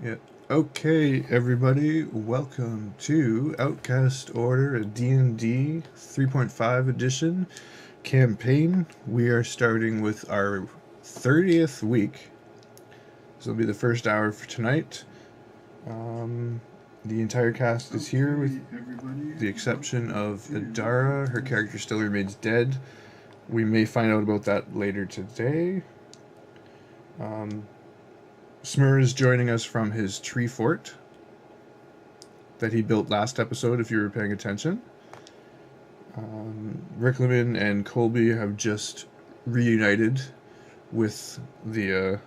Yeah. Okay, everybody, welcome to Outcast Order, a D&D 3.5 edition campaign. We are starting with our 30th week. This will be the first hour for tonight. The entire cast is here with the exception of Adara. Her character still remains dead. We may find out about that later today. Smurrrrh is joining us from his tree fort that he built last episode, if you were paying attention. Riclamin and Colby have just reunited with the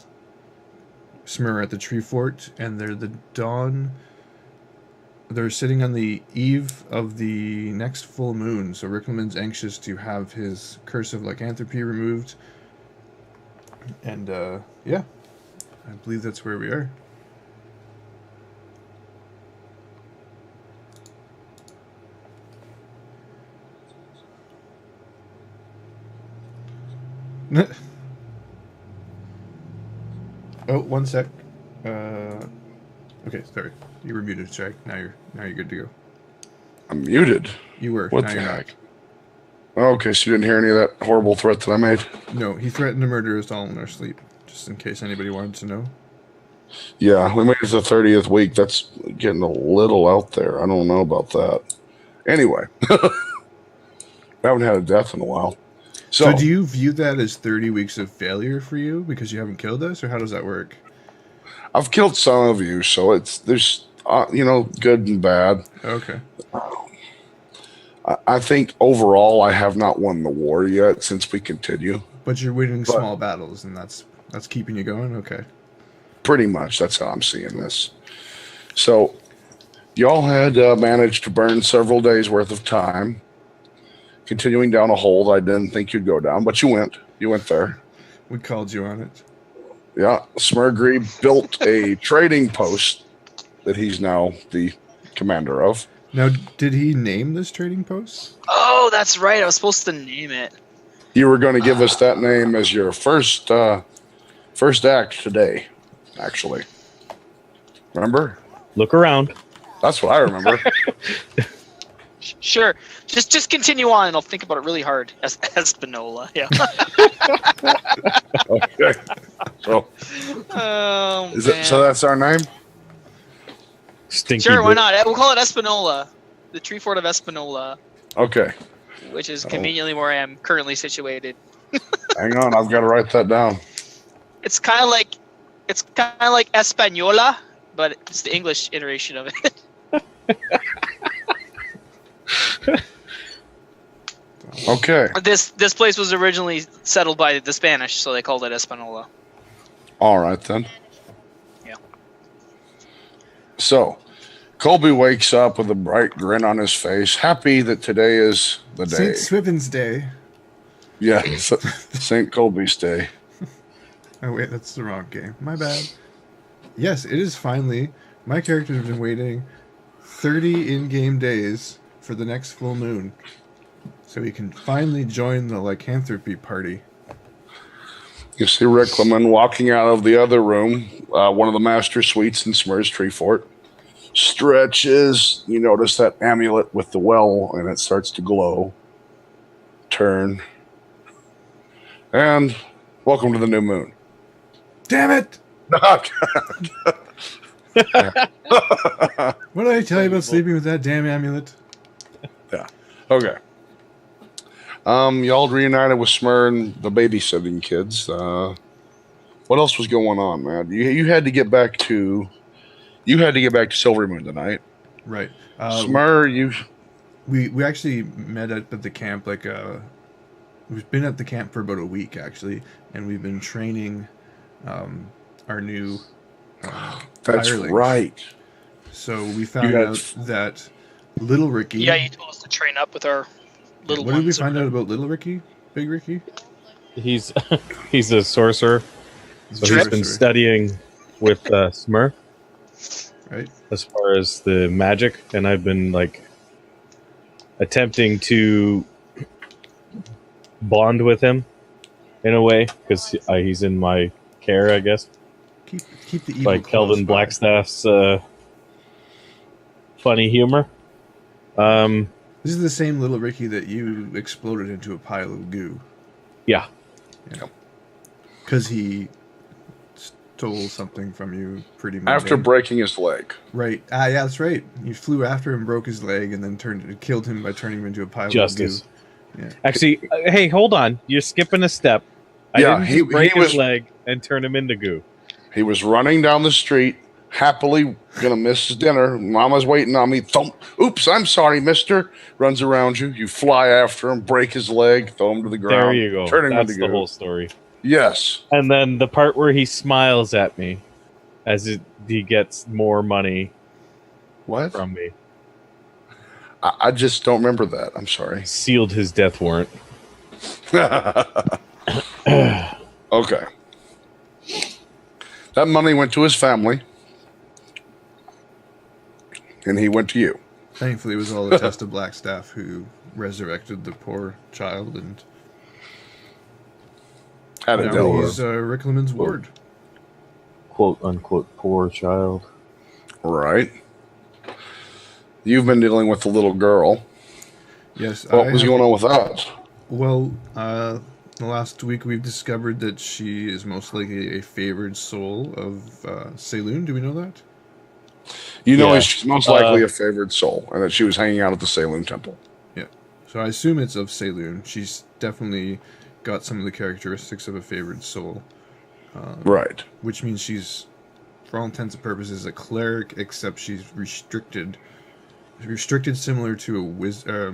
Smurrrrh at the tree fort, and they're the dawn. They're sitting on the eve of the next full moon, so Riclamin's anxious to have his curse of lycanthropy removed. And, yeah, I believe that's where we are. Oh, one sec. Okay, sorry. You were muted, Sragg. Now you're good to go. I'm muted. You were. What now the you're heck? Not. Okay, so you didn't hear any of that horrible threat that I made? No, he threatened to murder us all in our sleep, just in case anybody wanted to know. Yeah, we made it the 30th week. That's getting a little out there. I don't know about that. Anyway, we haven't had a death in a while. So do you view that as 30 weeks of failure for you because you haven't killed us, or how does that work? I've killed some of you, so there's good and bad. Okay. I think overall I have not won the war yet since we continue. But you're winning small battles, and that's keeping you going? Okay. Pretty much, that's how I'm seeing this. So, y'all had managed to burn several days' worth of time, continuing down a hole that I didn't think you'd go down, but you went. You went there. We called you on it. Yeah, Smurrrrh built a trading post that he's now the commander of. Now, did he name this trading post? Oh, that's right. I was supposed to name it. You were going to give us that name as your first act today, actually. Remember? Look around. That's what I remember. Sure. Just continue on, and I'll think about it really hard. Espanola. Yeah. Okay. So, so that's our name? Stinky Sure, why boot. not? We'll call it Espanola. The tree fort of Espanola. Okay. Which is conveniently where I am currently situated. Hang on, I've got to write that down. It's kind of like Española, but it's the English iteration of it. Okay. This place was originally settled by the Spanish, so they called it Espanola. All right, then. Yeah. So, Colby wakes up with a bright grin on his face, happy that today is the day. St. Swithin's Day. Yeah, St. Colby's Day. Oh, wait, that's the wrong game. My bad. Yes, it is finally. My character has been waiting 30 in-game days for the next full moon, so he can finally join the lycanthropy party. You see Riclamin walking out of the other room, one of the master suites in Smurrrrh's tree fort. Stretches. You notice that amulet with the well, and it starts to glow. Turn. And welcome to the new moon. Damn it! What did I tell you about sleeping with that damn amulet? Yeah. Okay. Y'all reunited with Smurrrrh and the babysitting kids. What else was going on, man? You had to get back to Silver Moon tonight. Right. Smurrrrh, we actually met at the camp. We've been at the camp for about a week actually, and we've been training our new. That's hirelings. right. So we found out that Little Ricky. Yeah, you told us to train up with our little What ones. did we find out about Little Ricky? Big Ricky? He's a sorcerer. So Drip. he's been studying with Smurrrrh Right. as far as the magic, and I've been attempting to bond with him in a way because he's in my care, I guess. Keep the evil like close Kelvin by. Blackstaff's funny humor. This is the same little Ricky that you exploded into a pile of goo. Yeah. Because he stole something from you pretty much. After breaking his leg. Right. Yeah, that's right. You flew after him, broke his leg, and then killed him by turning him into a pile Justice. of goo. Yeah. Actually, hey, hold on. You're skipping a step. I Yeah, didn't just break he his was leg and turn him into goo. he was running down the street, happily gonna miss his dinner. Mama's waiting on me. Thump. Oops, I'm sorry, mister. Runs around you. You fly after him, break his leg, throw him to the ground. There you go. Turn him That's into the goo. whole story. Yes. And then the part where he smiles at me as he gets more money What? from me. I just don't remember that. I'm sorry. Sealed his death warrant. Okay. That money went to his family, and he went to you. Thankfully, it was all the test of Blackstaff who resurrected the poor child, and Had it now dealt he's with. Riclamin's ward. Quote unquote poor child. Right. You've been dealing with the little girl. Yes. What was going on with that? Well, the last week we've discovered that she is most likely a favored soul of Saloon. Do we know that? You know, Yeah. she's most likely a favored soul, and that she was hanging out at the Saloon Temple. Yeah. So I assume it's of Saloon. She's definitely got some of the characteristics of a favored soul. Right. Which means she's, for all intents and purposes, a cleric, except she's restricted. Restricted similar to a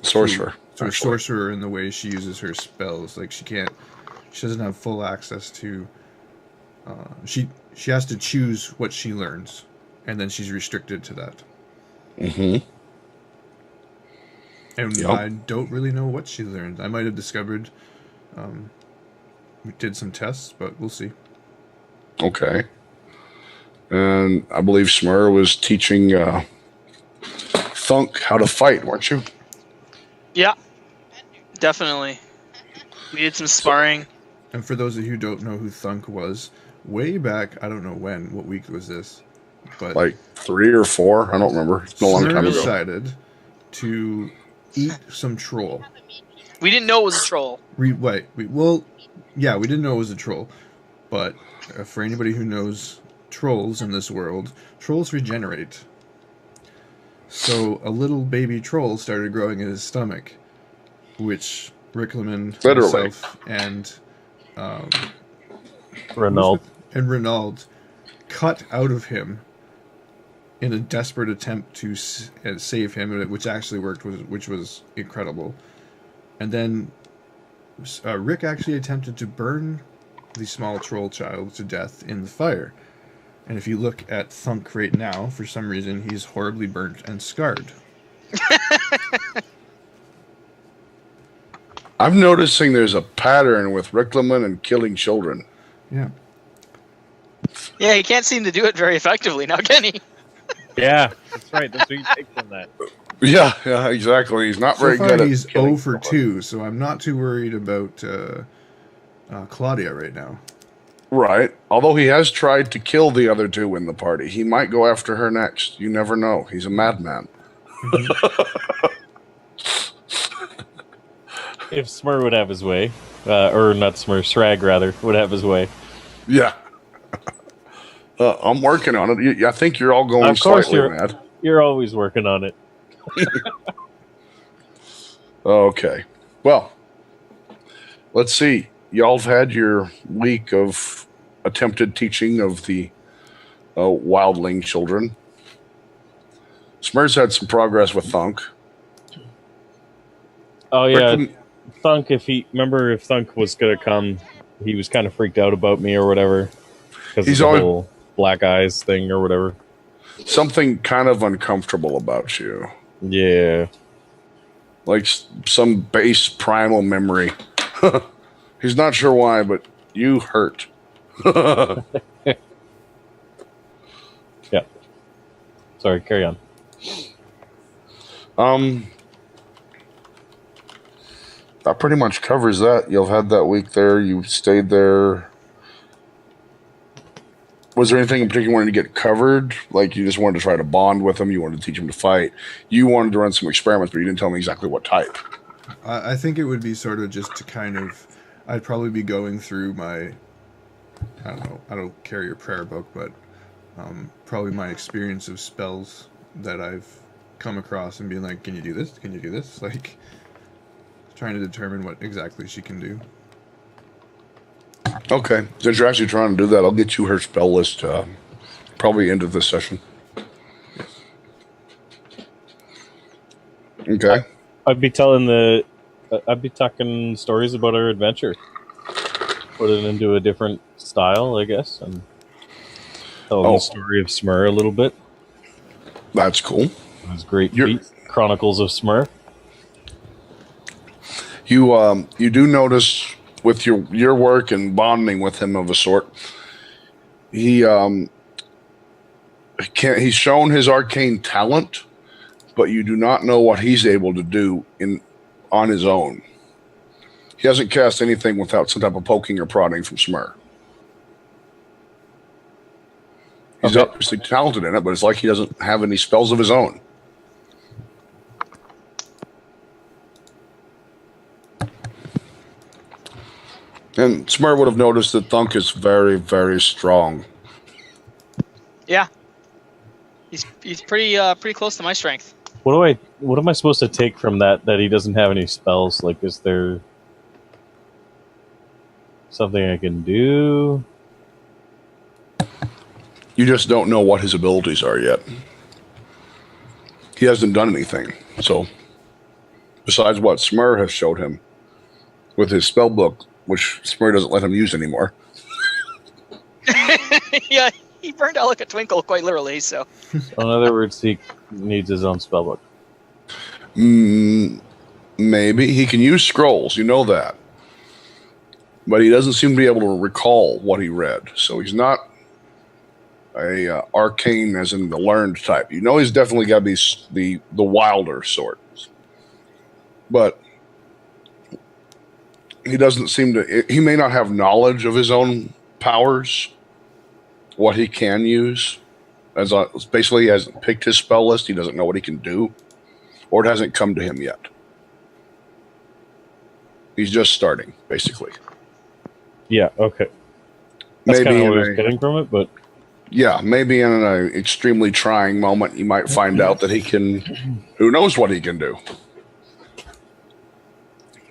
Sorcerer. to a sorcerer in the way she uses her spells. Like she doesn't have full access to. She has to choose what she learns, and then she's restricted to that. Mm-hmm. And Yep. I don't really know what she learned. I might have discovered. We did some tests, but we'll see. Okay. And I believe Smurrrrh was teaching Thunk how to fight, weren't you? Yeah, definitely. We did some sparring. And for those of you who don't know who Thunk was, way back, I don't know when, what week was this, but Like 3 or 4? I don't remember. It's been a long Smurrrrh time ago. decided to eat some troll. We didn't know it was a troll. We didn't know it was a troll, but for anybody who knows trolls in this world, trolls regenerate. So a little baby troll started growing in his stomach, which Riclamin, Literally. myself, and Renault. cut out of him in a desperate attempt to save him, which actually worked, which was incredible. And then Rick actually attempted to burn the small troll child to death in the fire. And if you look at Thunk right now, for some reason, he's horribly burnt and scarred. I'm noticing there's a pattern with Riclamin and killing children. Yeah. Yeah, he can't seem to do it very effectively now, can he? Yeah, that's right. That's what you take from that. Yeah, exactly. He's not So very far, good at he's killing 0 for 2, so I'm not too worried about Claudia right now. Right. Although he has tried to kill the other 2 in the party. He might go after her next. You never know. He's a madman. If Smurrrrh would have his way, or not Smurrrrh, Sragg rather, would have his way. Yeah. I'm working on it. I think you're all going Of course slightly mad. You're always working on it. Okay. Well, let's see. Y'all have had your week of attempted teaching of the wildling children. Smurrrrh's had some progress with Thunk. Oh yeah, Riclamin- Thunk. If Thunk was gonna come, he was kind of freaked out about me or whatever because He's of the always- whole black eyes thing or whatever. something kind of uncomfortable about you. Yeah. Like some base primal memory. He's not sure why, but you hurt. Yeah. Sorry, carry on. That pretty much covers that. You've had that week there. You stayed there. Was there anything in particular you wanted to get covered? Like you just wanted to try to bond with him? You wanted to teach him to fight? You wanted to run some experiments, but you didn't tell me exactly what type. I think it would be sort of just to kind of... I'd probably be going through my... I don't know. I don't carry a prayer book, but probably my experience of spells that I've come across and being like, can you do this? Can you do this? Like, trying to determine what exactly she can do. Okay. Since you're actually trying to do that, I'll get you her spell list probably end of this session. Okay. I'd be talking stories about our adventure. Put it into a different style, I guess, and tell the story of Smurrrrh a little bit. That's cool. His great feat, Chronicles of Smurrrrh. You do notice with your work and bonding with him of a sort, he's shown his arcane talent, but you do not know what he's able to do on his own. He hasn't cast anything without some type of poking or prodding from Smurrrrh. He's obviously talented in it, but it's like he doesn't have any spells of his own. And Smurrrrh would have noticed that Thunk is very, very strong. Yeah. He's pretty close to my strength. What am I supposed to take from that he doesn't have any spells? Like, is there something I can do? You just don't know what his abilities are yet. He hasn't done anything. So, besides what Smurrrrh has showed him with his spell book, which Smurrrrh doesn't let him use anymore. Yeah, he burned out like a twinkle, quite literally, so. In other words, he needs his own spellbook. Maybe. He can use scrolls, you know that. But he doesn't seem to be able to recall what he read. So he's not a arcane as in the learned type. You know he's definitely got to be the wilder sort. But he doesn't seem to... He may not have knowledge of his own powers, what he can use. Basically, he hasn't picked his spell list. He doesn't know what he can do. Or it hasn't come to him yet. He's just starting, basically. Yeah, okay. That's kind of what I was getting from it, but... Yeah, maybe in an extremely trying moment, you might find out that he can... Who knows what he can do?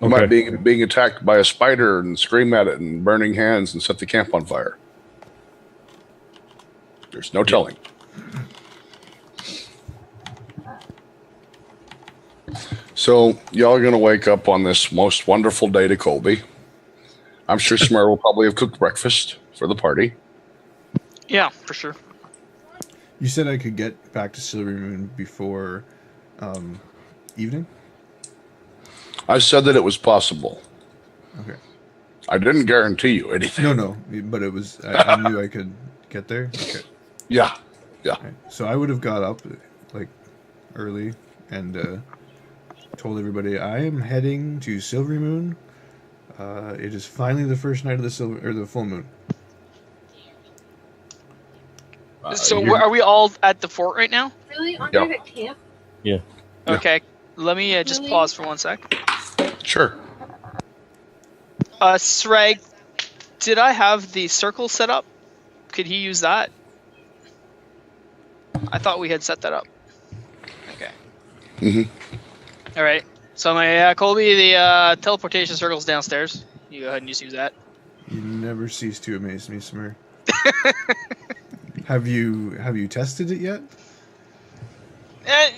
He might be being attacked by a spider and scream at it and burning hands and set the camp on fire. There's no telling. So, y'all are going to wake up on this most wonderful day to Colby. I'm sure Smurrrrh will probably have cooked breakfast for the party. Yeah, for sure. You said I could get back to Silvermoon before evening? I said that it was possible. Okay. I didn't guarantee you anything. No, but it was... I knew I could get there? Okay. Yeah. Okay. So I would have got up, like, early and told everybody, I am heading to Silvermoon. It is finally the first night of the full moon. So are we all at the fort right now? Really? Aren't you at camp? Yeah. Okay. Let me just pause for 1 sec. Sure. Sragg, did I have the circle set up? Could he use that? I thought we had set that up. Okay. Mm-hmm. All right. So my Colby, the teleportation circle's downstairs. You go ahead and just use that. You never cease to amaze me, Smurrrrh. Have you tested it yet?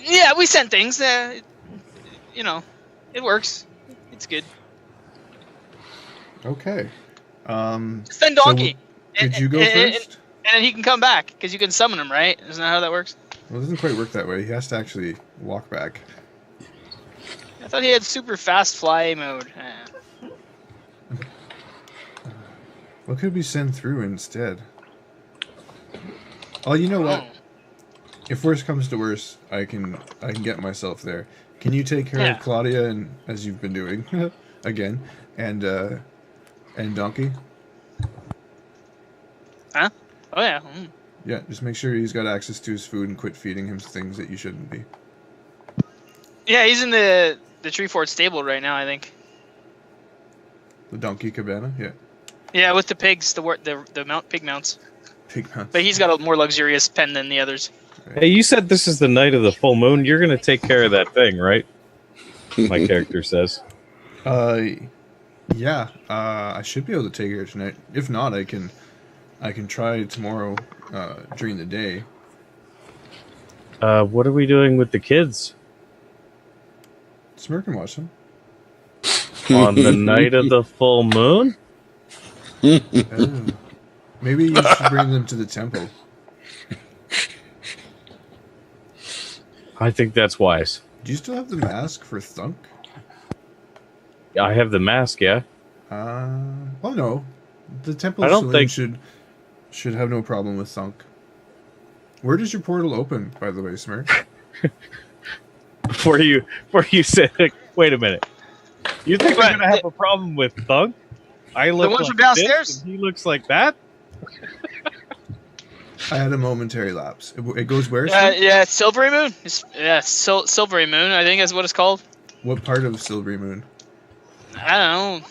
Yeah, we sent things. You know, it works. It's good. Okay. Send Donkey. So did you go first? And then he can come back because you can summon him, right? Isn't that how that works? Well, it doesn't quite work that way. He has to actually walk back. I thought he had super fast fly mode. What could we send through instead? Oh, you know what? If worse comes to worse, I can get myself there. Can you take care of Claudia and as you've been doing again, and Donkey? Huh? Oh yeah. Yeah, just make sure he's got access to his food and quit feeding him things that you shouldn't be. Yeah, he's in the tree fort stable right now, I think. The donkey cabana, yeah. Yeah, with the pigs, the pig mounts. Pig mounts. But he's got a more luxurious pen than the others. Hey, you said this is the night of the full moon. You're going to take care of that thing, right? My character says. Yeah. I should be able to take care tonight. If not, I can try tomorrow during the day. What are we doing with the kids? Smurrrrh can watch them. On the night of the full moon? Oh. Maybe you should bring them to the temple. I think that's wise. Do you still have the mask for Thunk? I have the mask, yeah. Well, no. The temple I don't saloon think- should have no problem with Thunk. Where does your portal open, by the way, Smurrrrh? Before you said, wait a minute. You think we're going to have a problem with Thunk? I look one like from downstairs? this, and he looks like that? I had a momentary lapse. It goes where? Smurrrr? Yeah, Silvery Moon. Silvery Moon, I think is what it's called. What part of Silvery Moon? I don't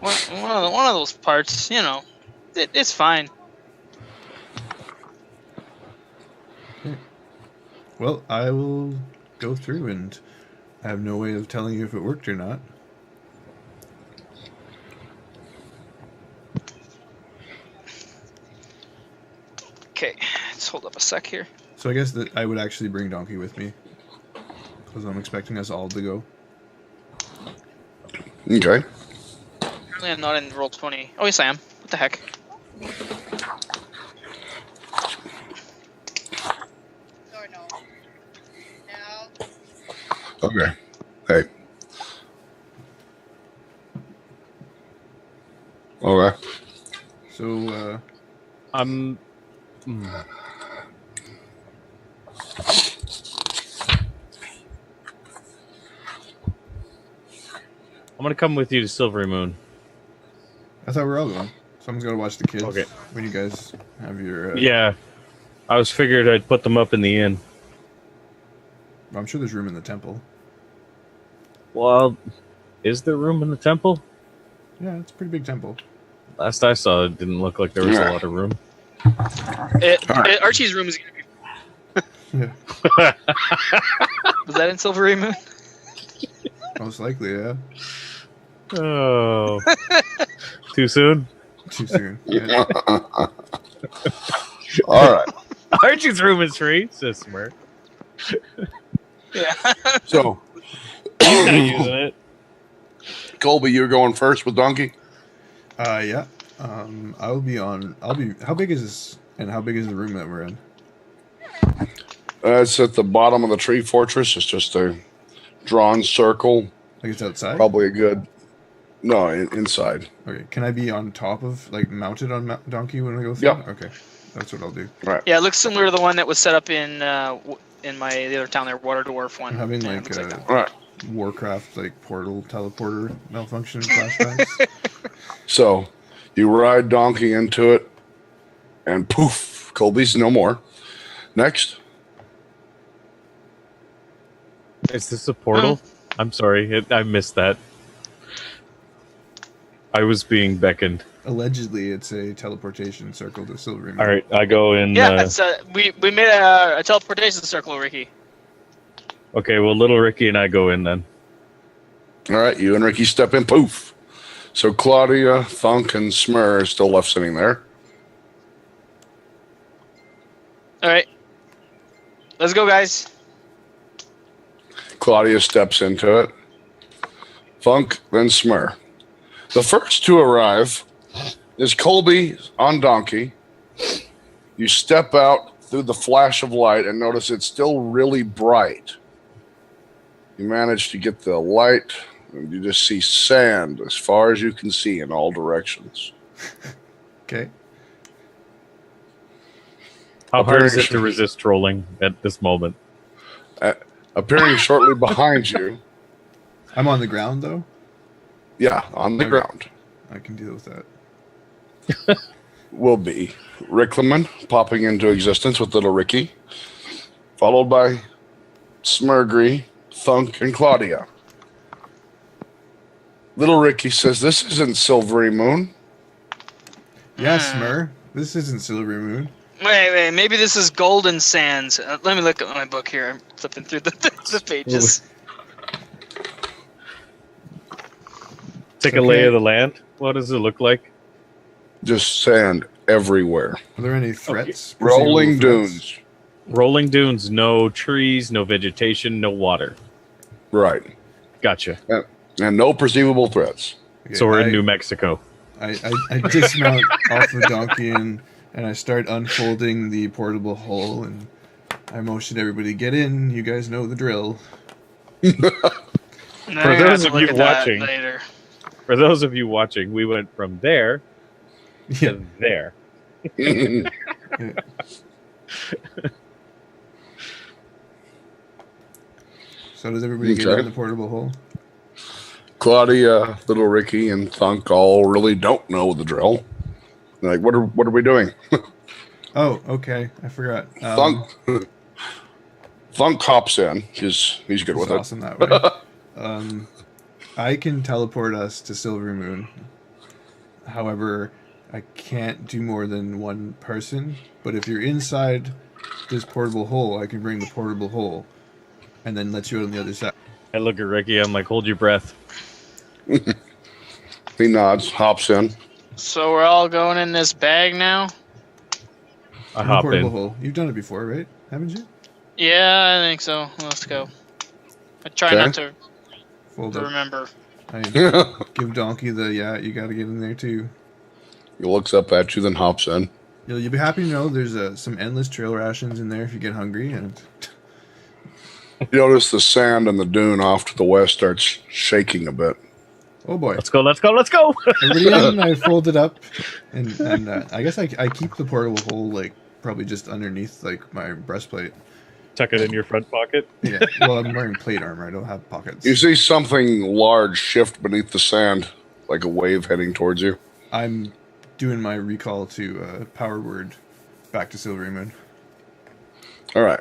know. One of those parts, you know. It's fine. Well, I will go through, and I have no way of telling you if it worked or not. Okay, let's hold up a sec here. So I guess that I would actually bring Donkey with me, because I'm expecting us all to go. Okay. Apparently I'm not in Roll20. Oh, yes I am. What the heck? Okay. Hey. Okay. So, I'm going to come with you to Silvery Moon. I thought we were all going. Someone's got to watch the kids. Okay. When you guys have your... Yeah. I was figured I'd put them up in the inn. I'm sure there's room in the temple. Well, is there room in the temple? Yeah, it's a pretty big temple. Last I saw, it didn't look like there was a lot of room. Archie's room is going to be... Yeah. Was that in Silvery Moon? Most likely, yeah. Oh. Too soon? Too soon. Yeah. All right. Archie's room is free, says Smurrrrh. Yeah. So, He's not using it. Colby, you're going first with Donkey? Yeah. I'll be... How big is this, and how big is the room that we're in? It's at the bottom of the tree fortress. It's just a drawn circle. Like it's outside? Probably a good... No, inside. Okay. Can I be on top of, like, mounted on Donkey when I go through? Yep. Okay. That's what I'll do. Right. Yeah, it looks similar to the one that was set up in the other town there, Water Dwarf one. I'm having, Yeah, it like, looks that. All right. Warcraft, like, portal teleporter malfunction flashbacks. So, you ride Donkey into it, and poof, Colby's no more. Next. Is this a portal? I'm sorry, I missed that. I was being beckoned. Allegedly, it's a teleportation circle to Silvery Moon. All right, I go in. Yeah, it's we made a teleportation circle, Ricky. Okay, well, little Ricky and I go in then. All right, you and Ricky step in, poof. So Claudia, Thunk, and Smurrrrh are still left sitting there. All right, let's go, guys. Claudia steps into it. Thunk, then Smurrrrh. The first to arrive is Colby on Donkey. You step out through the flash of light and notice it's still really bright. You manage to get the light, and you just see sand as far as you can see in all directions. Okay. How hard is it to resist trolling at this moment? Appearing shortly behind you, I'm on the ground, though. yeah, on the Okay. ground. I can deal with that. will be Riclamin popping into existence with little Ricky, followed by Smurrrrh, Thunk, and Claudia. Little Ricky says, "This isn't Silvery Moon." Yeah, Smurrrrh. This isn't Silvery Moon. Wait. Maybe this is Golden Sands. Let me look at my book here. I'm flipping through the pages. Take a lay of the land. What does it look like? Just sand everywhere. Are there any threats? Rolling Perceivable threats? dunes. Rolling dunes, no trees, no vegetation, no water. Right. Gotcha. And no perceivable threats. Okay, So we're in New Mexico. I dismount off the donkey and I start unfolding the portable hull and I motion everybody, get in. You guys know the drill. For those of you watching, we went from there Yeah. to there. Yeah. So does everybody get in the portable hull? Claudia, little Ricky, and Thunk all really don't know the drill. They're like, what are we doing? Oh, okay. I forgot. Thunk hops in. He's good with it. Awesome that way. I can teleport us to Silvery Moon. However, I can't do more than one person. But if you're inside this portable hole, I can bring the portable hole and then let you out on the other side. I look at Ricky, I'm like, hold your breath. He nods, hops in. So we're all going in this bag now? I the hop portable in. hole. You've done it before, right? Haven't you? Yeah, I think so. Let's go. I try Okay. not to Fold up. remember. I give Donkey the, you gotta get in there too. He looks up at you, then hops in. You'll be happy to know there's some endless trail rations in there if you get hungry. And You notice the sand and the dune off to the west starts shaking a bit. oh boy. Let's go. Everybody in, I fold it up, and I guess I keep the portable hole like probably just underneath like my breastplate. Tuck it in your front pocket. Yeah, well, I'm wearing plate armor. I don't have pockets. You see something large shift beneath the sand, like a wave heading towards you. I'm doing my recall to power word back to Silvery Moon. All right.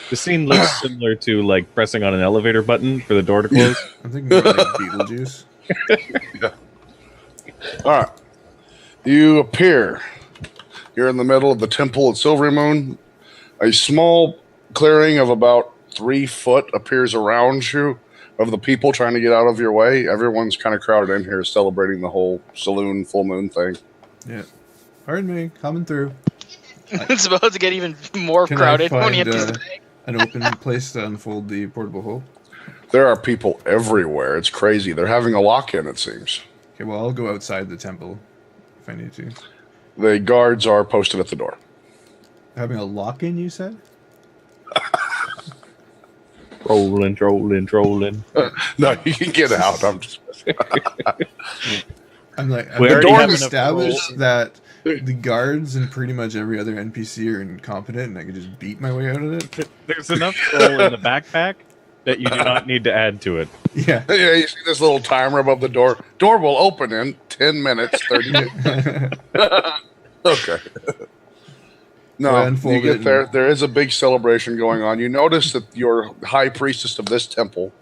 The scene looks similar to like pressing on an elevator button for the door to close. I'm thinking more like Beetlejuice. All right. You appear. You're in the middle of the temple at Silvery Moon. A small clearing of about 3 foot appears around you of the people trying to get out of your way. Everyone's kind of crowded in here celebrating the whole saloon full moon thing. Yeah. Pardon me, coming through. It's about to get even more Can crowded I when find he empties the bag. an open place to unfold the portable hole? There are people everywhere. It's crazy. They're having a lock-in, it seems. Okay, well, I'll go outside the temple if I need to. The guards are posted at the door. Having a lock-in, you said? Rolling. No, you can get out. I'm just... I'm like, We I've already already have enough established roll. that the guards and pretty much every other NPC are incompetent, and I can just beat my way out of it. There's enough roll in the backpack that you do not need to add to it. Yeah. Yeah, you see this little timer above the door. Door will open in 10 minutes, 30 minutes. Okay. No, So I unfold you it get and- there. There is a big celebration going on. You notice that your high priestess of this temple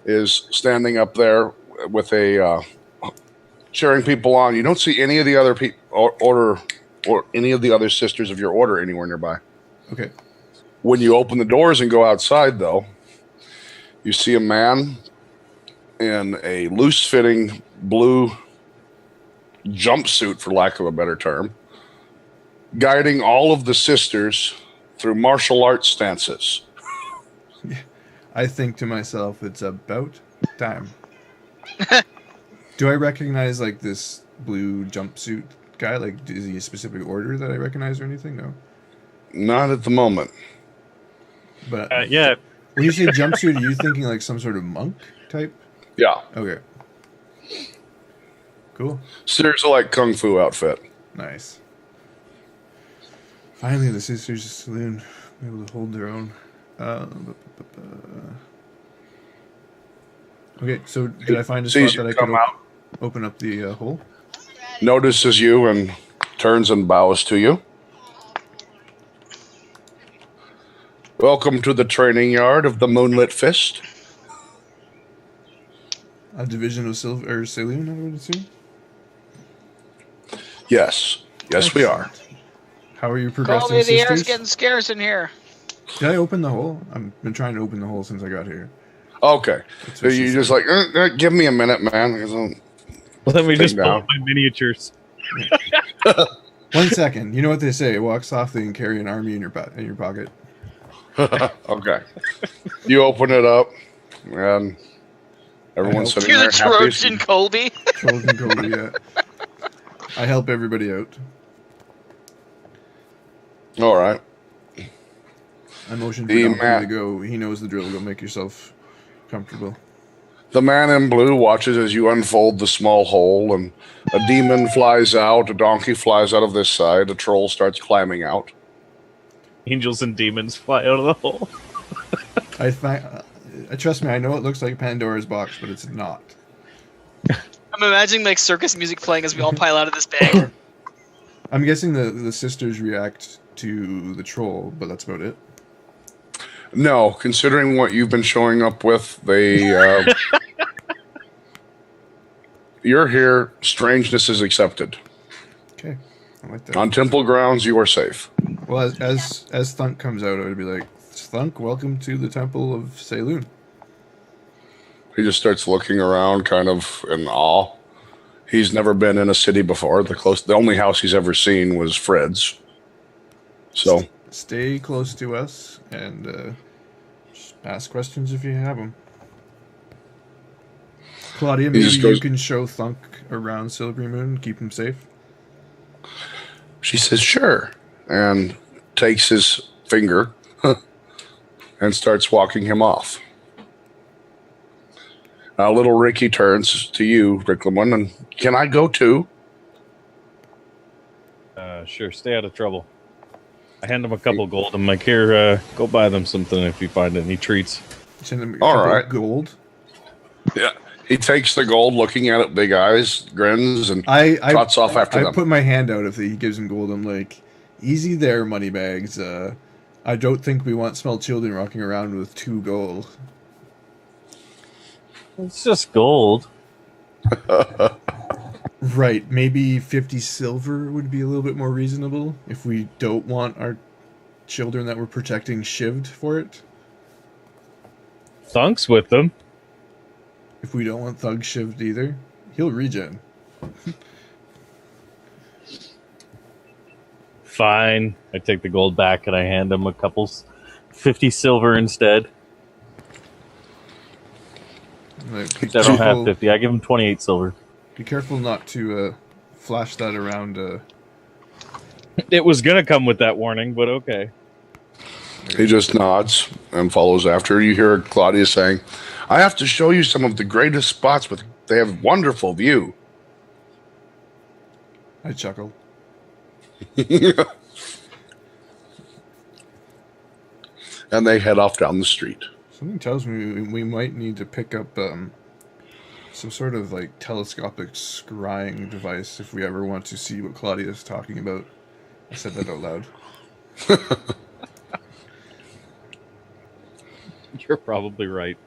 is standing up there with a cheering people on. You don't see any of the other order or any of the other sisters of your order anywhere nearby. Okay. When you open the doors and go outside, though, you see a man in a loose-fitting blue jumpsuit, for lack of a better term, guiding all of the sisters through martial arts stances. I think to myself, it's about time. Do I recognize, like, this blue jumpsuit guy? Like, is he a specific order that I recognize or anything? No. Not at the moment. But Yeah, when you say jumpsuit, are you thinking, like, some sort of monk type? Yeah. Okay. Cool. Seriously, like Kung Fu outfit. Nice. Finally, the sisters of Saloon were able to hold their own. Okay, so did I find a Sees spot you that I come could out. open up the hole? notices you and turns and bows to you. Welcome to the training yard of the Moonlit Fist. A division of Saloon, I would assume? Yes. Yes, we are. Excellent. How are you progressing, Colby, the air's sisters? getting scarce in here. Did I open the hole? I've been trying to open the hole since I got here. Okay. That's So what she you just said. like, give me a minute, man. 'Cause I'm Let me just Take pull down. up my miniatures. 1 second. You know what they say? Walk softly and carry an army in your pocket. Okay. You open it up, and everyone's help. sitting You're there the happy. Trojan Colby. Trojan Colby, yeah. I help everybody out. All right. I motion for The Donkey ma- to go. He knows the drill. Go make yourself comfortable. The man in blue watches as you unfold the small hole, and a demon flies out, a donkey flies out of this side, a troll starts climbing out. Angels and demons fly out of the hole. I find, trust me, I know it looks like Pandora's box, but it's not. I'm imagining like circus music playing as we all pile out of this bag. I'm guessing the sisters react to the troll, but that's about it. No, considering what you've been showing up with, they you're here. Strangeness is accepted. Okay, I like that. On temple grounds, you are safe. Well, as Thunk comes out, I would be like, Thunk, welcome to the Temple of Saloon. He just starts looking around, kind of in awe. He's never been in a city before. The only house he's ever seen was Fred's. So Stay close to us and just ask questions if you have them. Claudia, maybe you can show Thunk around Silvery Moon, keep him safe. she says, "Sure," and takes his finger and starts walking him off. Little Ricky turns to you, Riclamin, and can I go too? Sure, stay out of trouble. I hand him a couple gold. I'm like, here, go buy them something if you find any treats. Send him All couple right. gold. Yeah. He takes the gold, looking at it, big eyes, grins, and I trots off after I them. put my hand out if he gives him gold. I'm like, easy there, moneybags. I don't think we want small children walking around with 2 gold. It's just gold. Right, maybe 50 silver would be a little bit more reasonable if we don't want our children that we're protecting shivved for it. Thunk's with them. If we don't want Thug shivved either, he'll regen. Fine. I take the gold back and I hand him a couple 50 silver instead. Like, I don't have 50. I give him 28 silver. Be careful not to flash that around. It was going to come with that warning, but okay. He just nods and follows after. You hear Claudia saying, "I have to show you some of the greatest spots, but they have wonderful view." I chuckle. And they head off down the street. Something tells me we might need to pick up some sort of like telescopic scrying device if we ever want to see what Claudia is talking about. I said that out loud. You're probably right.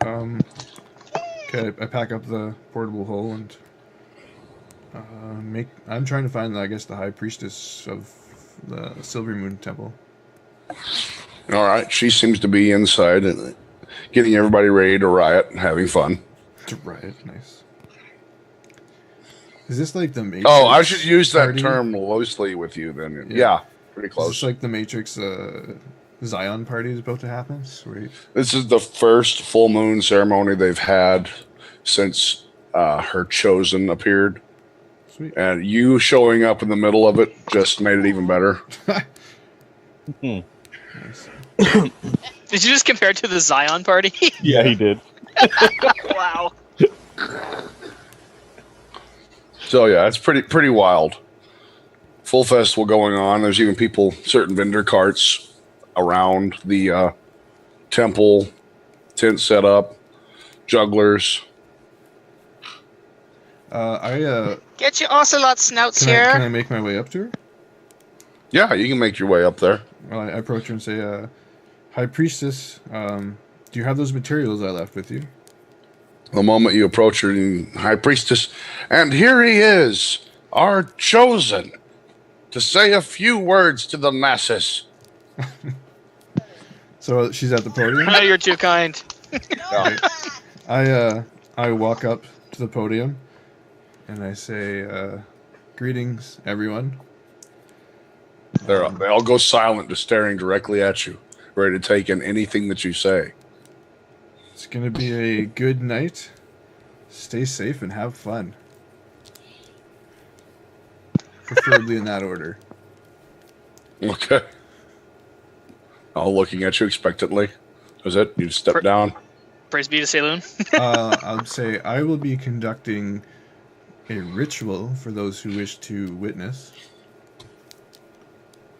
Okay, I pack up the portable hole and I'm trying to find, I guess, the high priestess of the Silver Moon Temple. All right. She seems to be inside and getting everybody ready to riot and having fun. To riot, nice. Is this like the Matrix? Oh, I should use that party? term loosely with you then. Yeah. Yeah, pretty Is close. this like the Matrix Zion party is about to happen? Sweet. This is the first full moon ceremony they've had since her chosen appeared. Sweet. And you showing up in the middle of it just made it even better. Nice. Did you just compare it to the Zion party? Yeah, he did. Wow. So yeah, it's pretty wild. Full festival going on. There's even certain vendor carts around the temple, tent set up, jugglers. Get your ocelot snouts Can I here. make my way up to her? Yeah, you can make your way up there. Well, I approach her and say, High Priestess, do you have those materials I left with you? The moment you approach her, High Priestess, and here he is, our chosen, to say a few words to the masses. So she's at the podium. You're too kind. I walk up to the podium and I say, greetings, everyone. They all go silent, just staring directly at you, ready to take in anything that you say. It's going to be a good night. Stay safe and have fun. Preferably in that order. Okay. All looking at you expectantly. Is it? You step down? Praise be to Saloon. I would say I will be conducting a ritual for those who wish to witness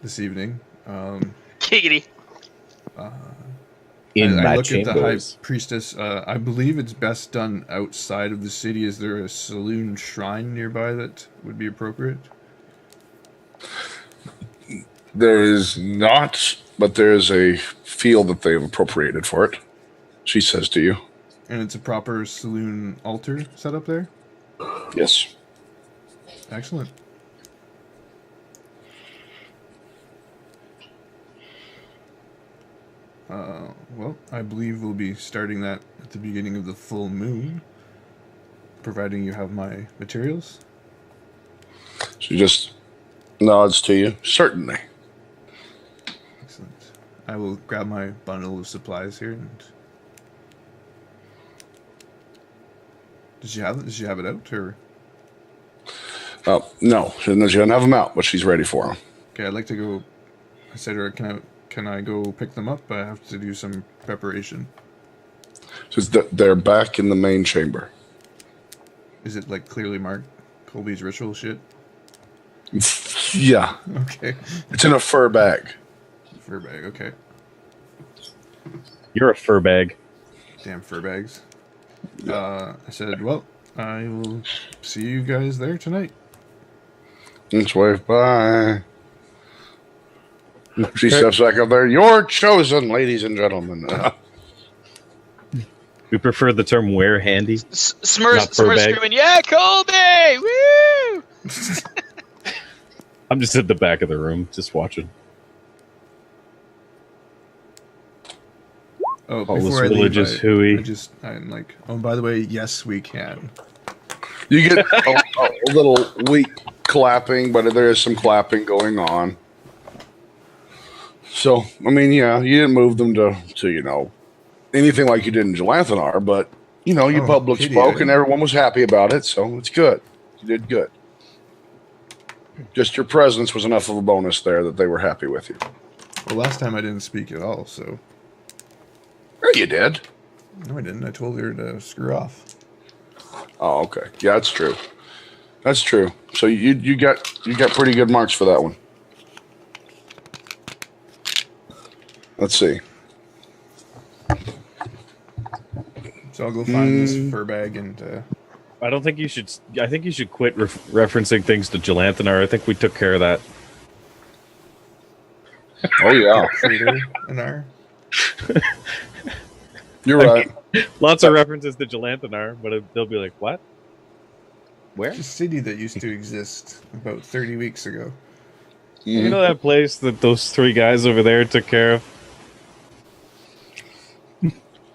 this evening. Giggity. I look at the High Priestess. I believe it's best done outside of the city. Is there a saloon shrine nearby that would be appropriate? There is not, but there is a field that they've appropriated for it. She says to you. And it's a proper saloon altar set up there? Yes. Excellent. Well, I believe we'll be starting that at the beginning of the full moon, providing you have my materials. She just nods to you. Certainly. Excellent. I will grab my bundle of supplies here. And Does she have it out, or? No, she doesn't have them out, but she's ready for them. Okay, I'd like to go. I said to her, can I go pick them up? I have to do some preparation. So they're back in the main chamber. Is it like clearly marked Colby's ritual shit? Yeah. Okay. It's in a fur bag. Fur bag, okay. You're a fur bag. Damn fur bags. I said, well, I will see you guys there tonight. Let's wave bye. She steps back up there. You're chosen, ladies and gentlemen. We prefer the term wear handy. Smurrrrh screaming, yeah, Colby! Woo! I'm just at the back of the room, just watching. Oh, All this before I religious leave, hooey. I'm like, oh, by the way, yes, we can. You get a little weak clapping, but there is some clapping going on. So, I mean, yeah, you didn't move them to anything like you did in Jelanthanar, but, you public spoke and everyone was happy about it, so it's good. You did good. Just your presence was enough of a bonus there that they were happy with you. Well, last time I didn't speak at all, so... Yeah, you did. No, I didn't. I told her to screw off. Oh, okay. Yeah, that's true. That's true. So you got pretty good marks for that one. Let's see. So I'll go find this fur bag and... I don't think you should. I think you should quit referencing things to Jelanthanar. I think we took care of that. Oh yeah, Trader Anar. You're right. Lots of references to Jelanthanar, but they'll be like, "What? Where?" It's a city that used to exist about 30 weeks ago. You know that place that those three guys over there took care of?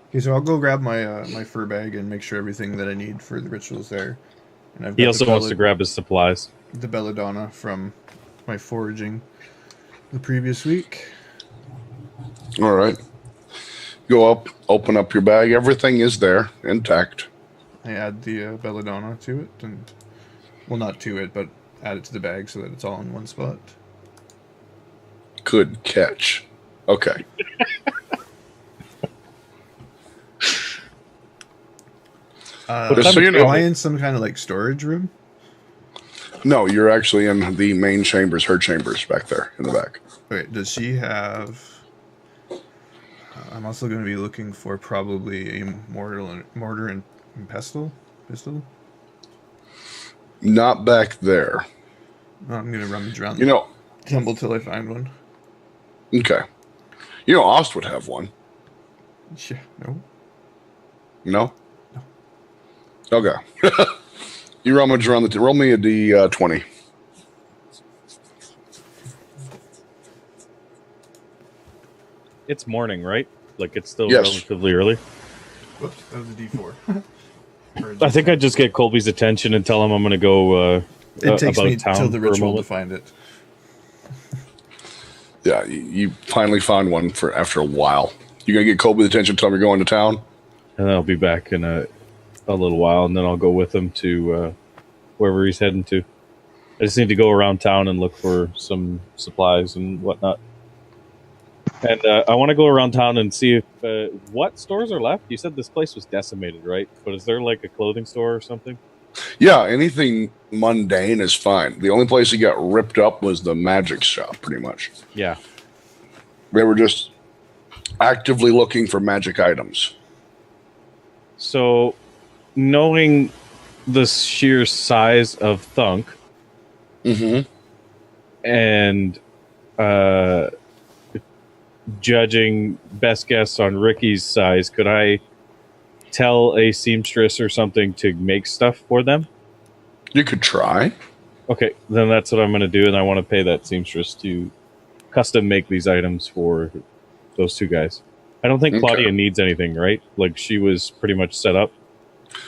Okay, so I'll go grab my my fur bag and make sure everything that I need for the ritual's there. And I've He also wants to grab his supplies. the belladonna from my foraging the previous week. All right. Go up, open up your bag. Everything is there, intact. I add the belladonna to it, and well, not to it, but add it to the bag so that it's all in one spot. Good catch. Okay. Just so you know, Am I in some kind of like storage room? no, you're actually in the main chambers, her chambers back there in the back. Okay, does she have... I'm also going to be looking for probably a mortar and pestle? Pistol? Not back there. I'm gonna rummage around You the know, temple till I find one. okay. You know, Ost would have one. Yeah, no. No? Okay. You rummage around roll me a D20. It's morning, right? Like it's still Yes. relatively early. Whoops, that was a D4. I think I'd just get Colby's attention and tell him I'm going to go It takes about me town till the for a ritual to moment. find it. Yeah, you finally found one for after a while. You gonna get Colby's attention, tell him you're going to town? And then I'll be back in a little while, and then I'll go with him to wherever he's heading to. I just need to go around town and look for some supplies and whatnot. And I want to go around town and see if what stores are left. You said this place was decimated, right? But is there like a clothing store or something? Yeah, anything mundane is fine. The only place he got ripped up was the magic shop, pretty much. Yeah. They were just actively looking for magic items. So, knowing the sheer size of Thunk Mm-hmm. and judging best guess on Ricky's size, could I tell a seamstress or something to make stuff for them? You could try. Okay, then that's what I'm going to do, and I want to pay that seamstress to custom make these items for those two guys. I don't think Okay. Claudia needs anything, right? Like, she was pretty much set up.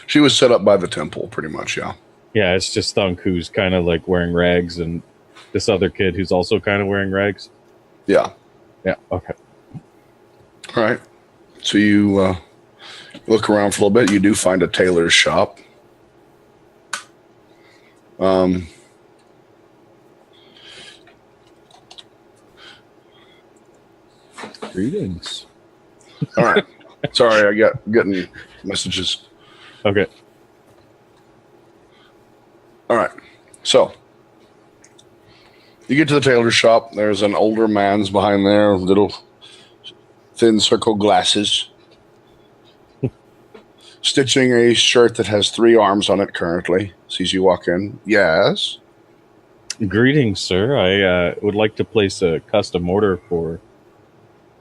She was set up by the temple, pretty much, yeah. Yeah, it's just Thunk who's kind of like wearing rags, and this other kid who's also kind of wearing rags. Yeah. Yeah, okay. All right. So you look around for a little bit. You do find a tailor's shop. Greetings. All right. Sorry, I got getting messages. Okay. All right. So you get to the tailor's shop. There's an older man's behind there, little thin circle glasses, stitching a shirt that has 3 arms on it currently. Sees you walk in. Yes. Greetings, sir. I would like to place a custom order for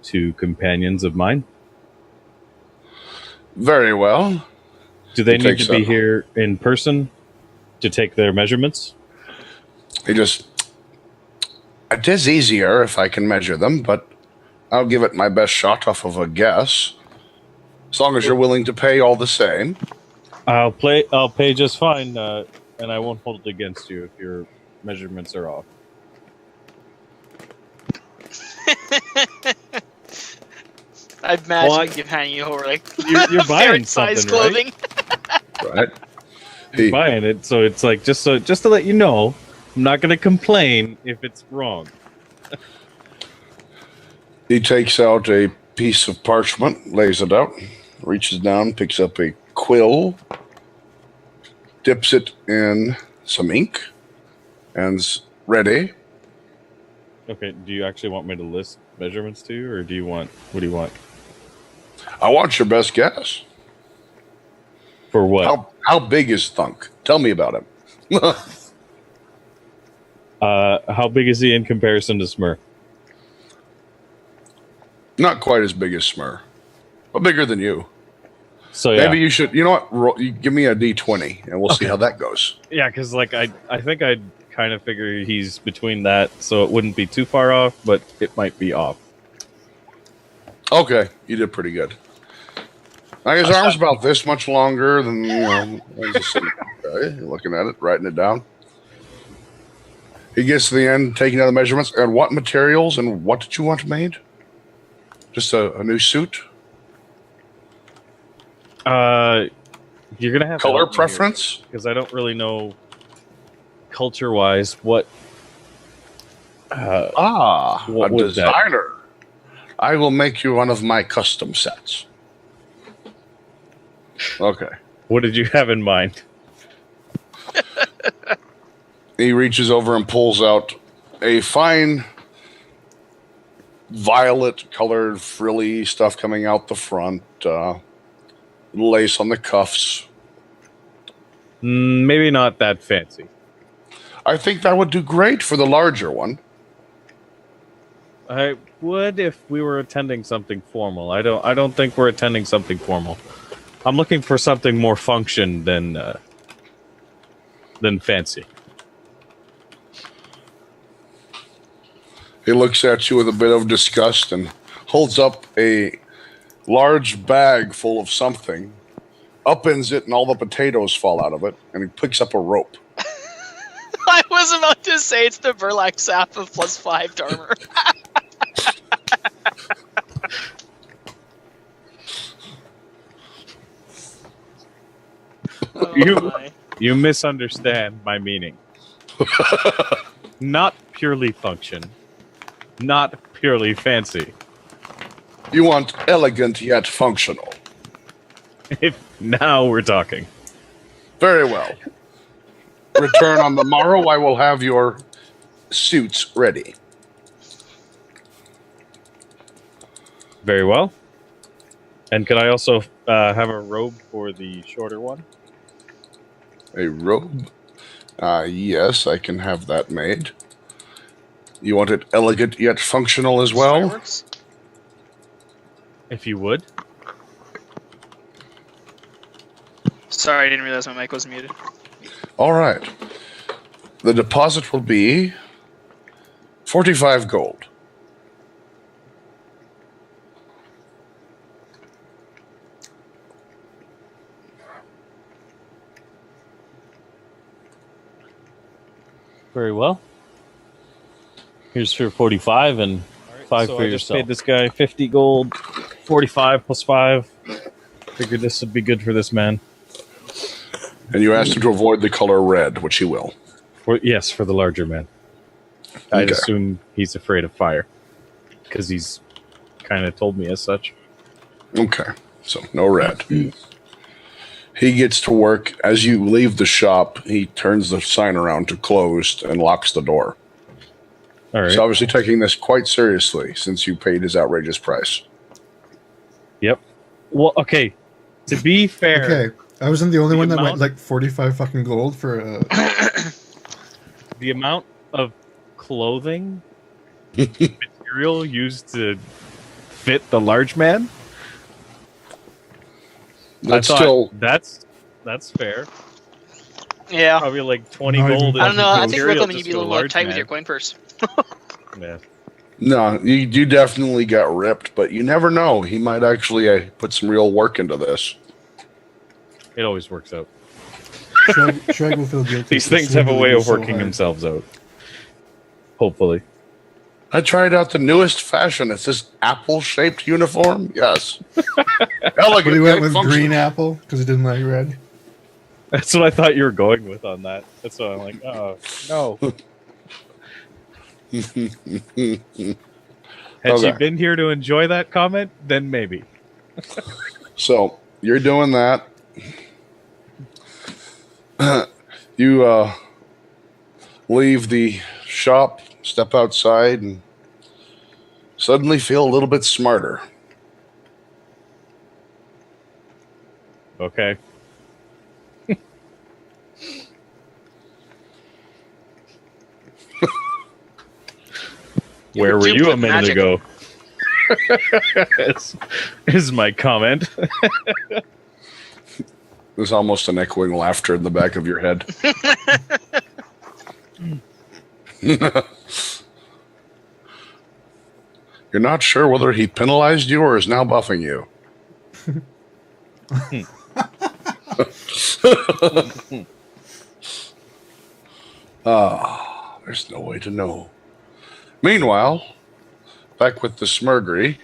2 companions of mine. Very well. Do they He need takes to be a- here in person to take their measurements? He just, it is easier if I can measure them, but I'll give it my best shot off of a guess. As long as you're willing to pay all the same. I'll pay just fine, and I won't hold it against you if your measurements are off. I imagine Well, you hanging over like You're buying size something, clothing. Right? You're buying it, so it's like just to let you know, I'm not going to complain if it's wrong. He takes out a piece of parchment, lays it out, reaches down, picks up a quill, dips it in some ink, and's ready. Okay, do you actually want me to list measurements to you, or what do you want? I want your best guess. For what? How big is Thunk? Tell me about him. How big is he in comparison to Smurrrrh? Not quite as big as Smurrrrh, but bigger than you. So yeah. Maybe you should, you know what, you give me a D20 and we'll see Okay. how that goes. Yeah, because like I think I'd kind of figure he's between that, so it wouldn't be too far off, but it might be off. Okay, you did pretty good. Now his arm's about this much longer than, okay, you're looking at it, writing it down. He gets to the end, taking out the measurements. And what materials and what did you want made? Just a new suit? You're gonna have Color preference? because I don't really know culture-wise what. What A was that? designer. I will make you one of my custom sets. Okay. What did you have in mind? He reaches over and pulls out a fine violet colored frilly stuff coming out the front, lace on the cuffs. Maybe not that fancy. I think that would do great for the larger one. I would if we were attending something formal. I don't think we're attending something formal. I'm looking for something more function than fancy. He looks at you with a bit of disgust and holds up a large bag full of something, upends it, and all the potatoes fall out of it, and he picks up a rope. I was about to say it's the Verlac Sap of +5 to armor. You misunderstand my meaning. Not purely function. Not purely fancy. You want elegant yet functional. If now we're talking. Very well. Return on the morrow. I will have your suits ready. Very well. And can I also have a robe for the shorter one? A robe? Yes, I can have that made. You want it elegant yet functional as well? Fireworks? If you would. Sorry, I didn't realize my mic was muted. All right. The deposit will be 45 gold. Very well. Here's for 45 and 5 so for I yourself. just Paid this guy 50 gold, 45 plus 5. Figured this would be good for this man. And you asked him to avoid the color red, which he will. Yes, for the larger man. I'd Okay. assume he's afraid of fire. Because he's kind of told me as such. Okay, so no red. He gets to work. As you leave the shop, he turns the sign around to closed and locks the door. All right. He's obviously taking this quite seriously since you paid his outrageous price. Yep. Well, okay. To be fair, Okay, I wasn't the only The one that went amount- like 45 fucking gold for the amount of clothing material used to fit the large man, That's I thought still that's fair. Yeah. Probably like 20 Not even gold. close. I don't know. I think material Riclamin, just you'd be a for little the more large tight with man. your coin purse. Yeah. no. You definitely got ripped, but you never know. He might actually put some real work into this. It always works out. Shragg will feel guilty. These for things have a swindling way you of so working hard. themselves out. Hopefully. I tried out the newest fashion. It's this apple-shaped uniform. Yes, But elegant. he went yet with functional. green apple because he didn't like red. That's what I thought you were going with on that. That's why I'm like, oh, no. Had she Okay. been here to enjoy that comment, then maybe. So you're doing that. You leave the shop, step outside, and suddenly feel a little bit smarter. Okay. Where were you a minute Magic. ago? is my comment. There's almost an echoing laughter in the back of your head. You're not sure whether he penalized you or is now buffing you. There's no way to know. Meanwhile, back with the Smurrrrh.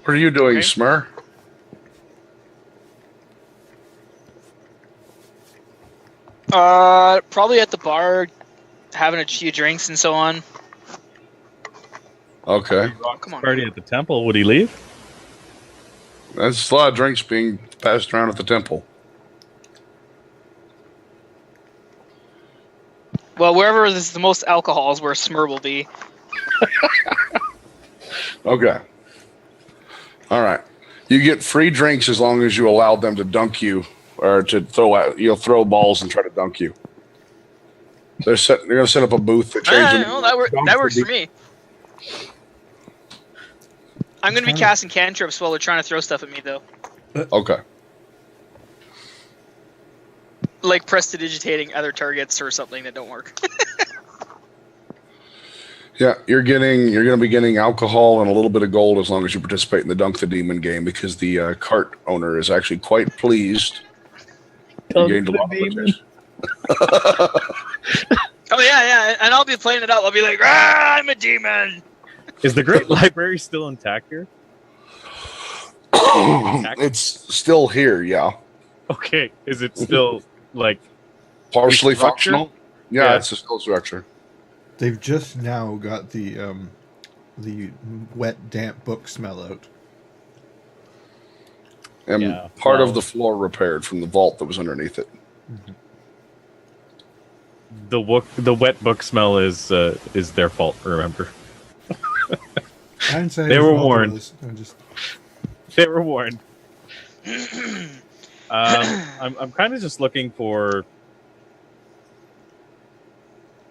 What are you doing, Okay. Smurrrrh? Probably at the bar, having a few drinks and so on. Okay. Come on. Party at the temple. Would he leave? That's a lot of drinks being passed around at the temple. Well, wherever there's the most alcohol is where Smurrrrh will be. Okay. All right. You get free drinks as long as you allow them to dunk you, or to throw balls and try to dunk you. They're going to set up a booth that changes. Well, that works for me. I'm going to be casting cantrips while they're trying to throw stuff at me, though. Okay. Like prestidigitating other targets or something that don't work. Yeah, you're going to be getting alcohol and a little bit of gold as long as you participate in the Dunk the Demon game, because the cart owner is actually quite pleased. Dunk the Demon. Oh yeah, and I'll be playing it out. I'll be like, I'm a demon. Is the Great Library still intact here? It's still here, yeah. Okay, is it still like partially functional? Yeah, it's a still structure. They've just now got the wet, damp book smell out. And part of the floor repaired from the vault that was underneath it. Mm-hmm. The wet book smell is their fault. Remember, I didn't say they were warned. They were warned. I'm kind of just looking for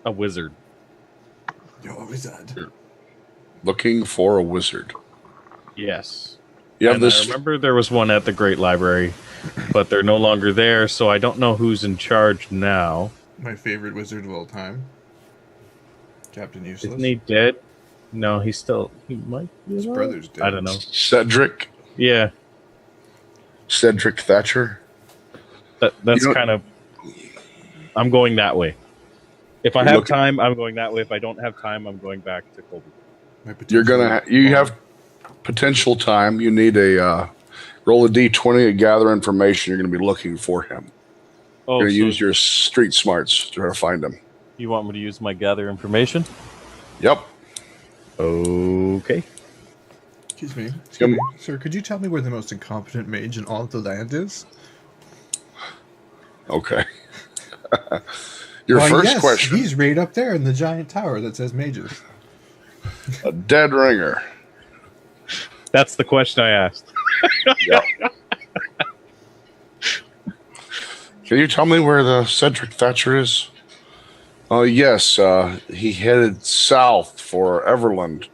a wizard. You're a wizard. Looking for a wizard. Yes. Yeah. I remember there was one at the Great Library, but they're no longer there, so I don't know who's in charge now. My favorite wizard of all time, Captain Useless. Isn't he dead? No, he might be. His brother's dead. I don't know. Cedric. Yeah. Cedric Thatcher. That's kind of. I'm going that way. If I have time, I'm going that way. If I don't have time, I'm going back to Colby. You have potential time. You need a roll a d20 to gather information. You're going to be looking for him. Oh, you're going to use your street smarts to try to find him. You want me to use my gather information? Yep. Okay. Excuse me, sir. Could you tell me where the most incompetent mage in all of the land is? Okay. Your first question. He's right up there in the giant tower that says mages. A dead ringer. That's the question I asked. Yep. Can you tell me where the Cedric Thatcher is? Oh, yes. He headed south for Everland.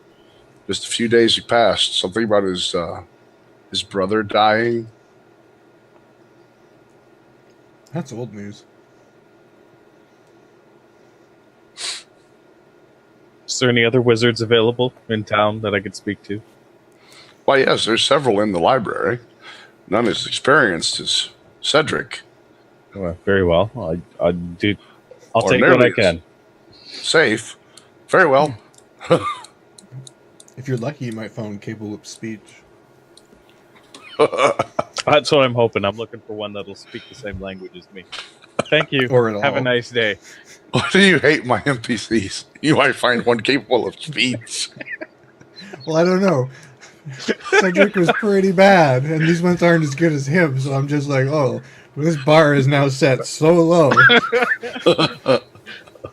Just a few days past. Something about his brother dying. That's old news. Is there any other wizards available in town that I could speak to? Why, yes, there's several in the library. None as experienced as Cedric. Well, very well. I'll take what I can. Safe. Very well. If you're lucky, you might find capable of speech. That's what I'm hoping. I'm looking for one that'll speak the same language as me. Thank you. Or at all. Have a nice day. Why do you hate my NPCs? You might find one capable of speech. Well, I don't know. Cedric was pretty bad, and these ones aren't as good as him, so I'm just like, oh, this bar is now set so low.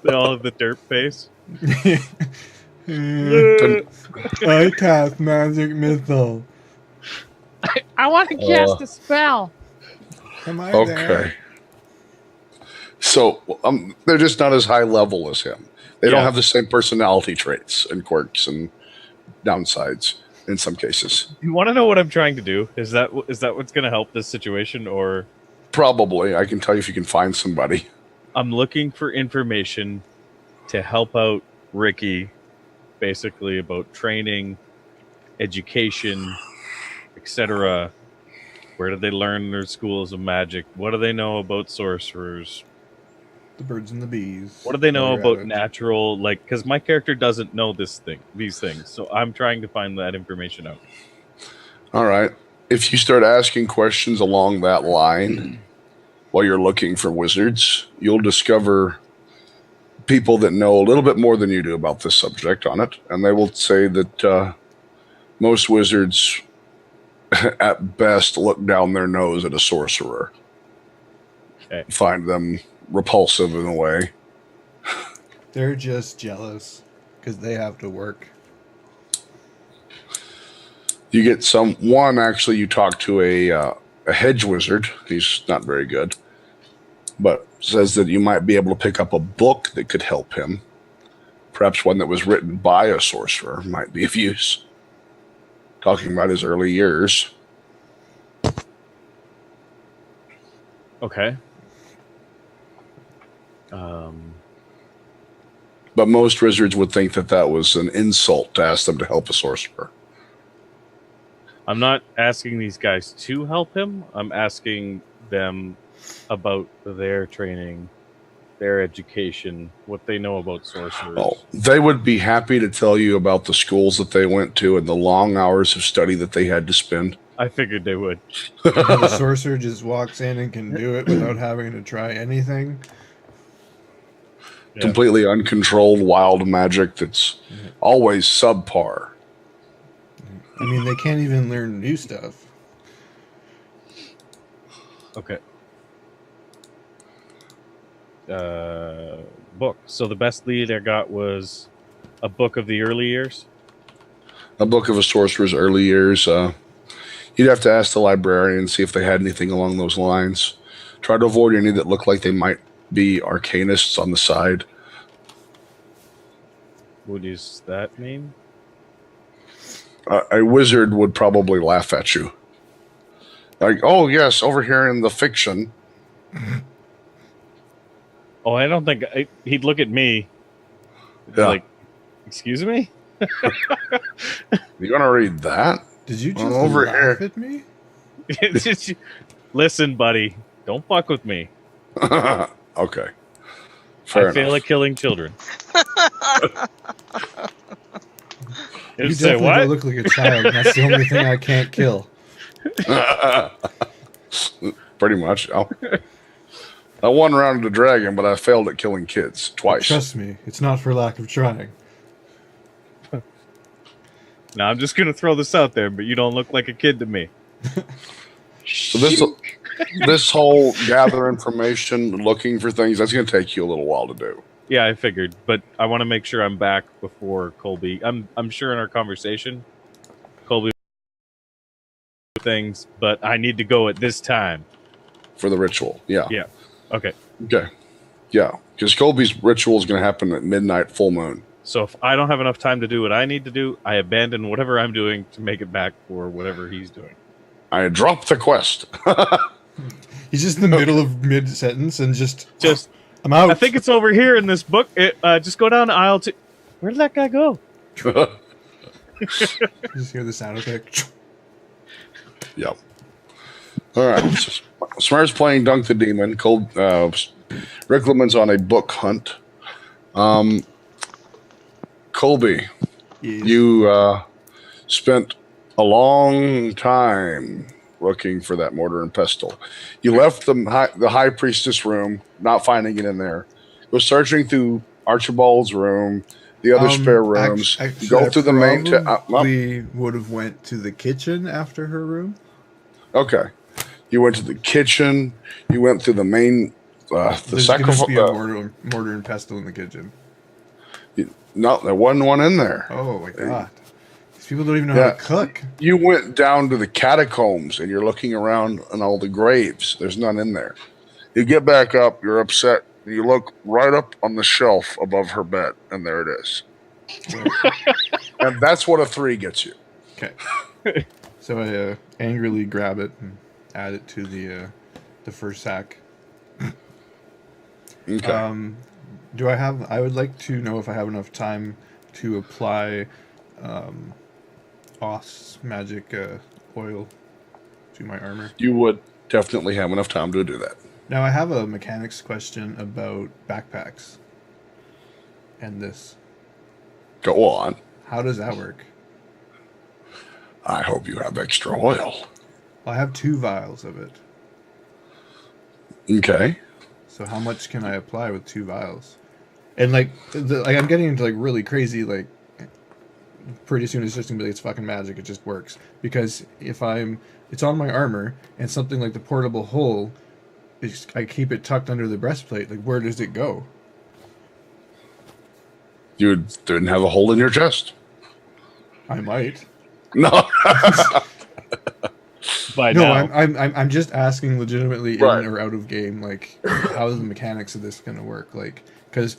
They all have the derp face. I cast magic missile. I want to cast a spell. Am I Okay. there? So they're just not as high level as him. They don't have the same personality traits and quirks and downsides in some cases. You want to know what I'm trying to do? Is that what's going to help this situation, or probably? I can tell you if you can find somebody. I'm looking for information to help out Ricky, basically about training, education, etc. Where do they learn their schools of magic? What do they know about sorcerers? The birds and the bees. What do they know about natural, because my character doesn't know these things, so I'm trying to find that information out. All right. If you start asking questions along that line while you're looking for wizards, you'll discover people that know a little bit more than you do about this subject on it, and they will say that most wizards at best look down their nose at a sorcerer. Okay. Find them repulsive in a way. They're just jealous because they have to work. You get one. Actually, you talk to a hedge wizard. He's not very good, but says that you might be able to pick up a book that could help him. Perhaps one that was written by a sorcerer might be of use. Talking about his early years. Okay. But most wizards would think that was an insult to ask them to help a sorcerer. I'm not asking these guys to help him. I'm asking them about their training, their education, what they know about sorcerers. Oh, they would be happy to tell you about the schools that they went to and the long hours of study that they had to spend. I figured they would. The sorcerer just walks in and can do it without having to try anything. Yeah. Completely uncontrolled wild magic that's always subpar. I mean, they can't even learn new stuff. Okay. Book. So the best lead I got was a book of the early years. A book of a sorcerer's early years. You'd have to ask the librarian and see if they had anything along those lines. Try to avoid any that look like they might be arcanists on the side. What does that mean? A wizard would probably laugh at you. Like, oh, yes, over here in the fiction. Oh, I don't think he'd look at me. Yeah. Like, excuse me? You want to read that? Did you just over laugh here. at me? Listen, buddy, don't fuck with me. Okay. Fair I fail enough. at killing children. You Say definitely what? don't look like a child. And that's the only thing I can't kill. Pretty much. I won round of the dragon, but I failed at killing kids twice. Trust me, it's not for lack of trying. Now I'm just gonna throw this out there, but you don't look like a kid to me. So this whole gather information, looking for things, that's going to take you a little while to do. Yeah, I figured, but I want to make sure I'm back before Colby. I'm sure in our conversation, Colby things, but I need to go at this time For the ritual, yeah. Yeah. Okay. Okay. Yeah, because Colby's ritual is going to happen at midnight, full moon. So if I don't have enough time to do what I need to do, I abandon whatever I'm doing to make it back for whatever he's doing. I dropped the quest. He's just in the middle of mid-sentence and just I'm out. I think it's over here in this book. Just go down to aisle 2. Where did that guy go? You just hear the sound effect. Yep. All right. Smurrrrh's playing Dunk the Demon. Riclamin's on a book hunt. Colby, you spent a long time looking for that mortar and pestle. You left the high priestess room, not finding it in there. Go searching through Archibald's room, the other spare rooms. Go through the main. We would have went to the kitchen after her room. Okay, you went to the kitchen. You went through the main. There's going to be a mortar and pestle in the kitchen. No, there wasn't one in there. Oh my god. These people don't even know how to cook. You went down to the catacombs and you're looking around on all the graves. There's none in there. You get back up, you're upset. You look right up on the shelf above her bed, and there it is. And that's what a 3 gets you. Okay. So I angrily grab it and add it to the first sack. Okay. I would like to know if I have enough time to apply Oth's magic oil to my armor. You would definitely have enough time to do that. Now I have a mechanics question about backpacks. And this. Go on. How does that work? I hope you have extra oil. Well, I have 2 vials of it. Okay. So how much can I apply with 2 vials? And like I'm getting into like really crazy, like pretty soon it's just gonna be like it's fucking magic, it just works. Because if it's on my armor and something like the portable hole I keep it tucked under the breastplate, like where does it go? You didn't have a hole in your chest. I might. No. By No, now. I'm just asking legitimately Right. in or out of game, like how the mechanics of this gonna work, like because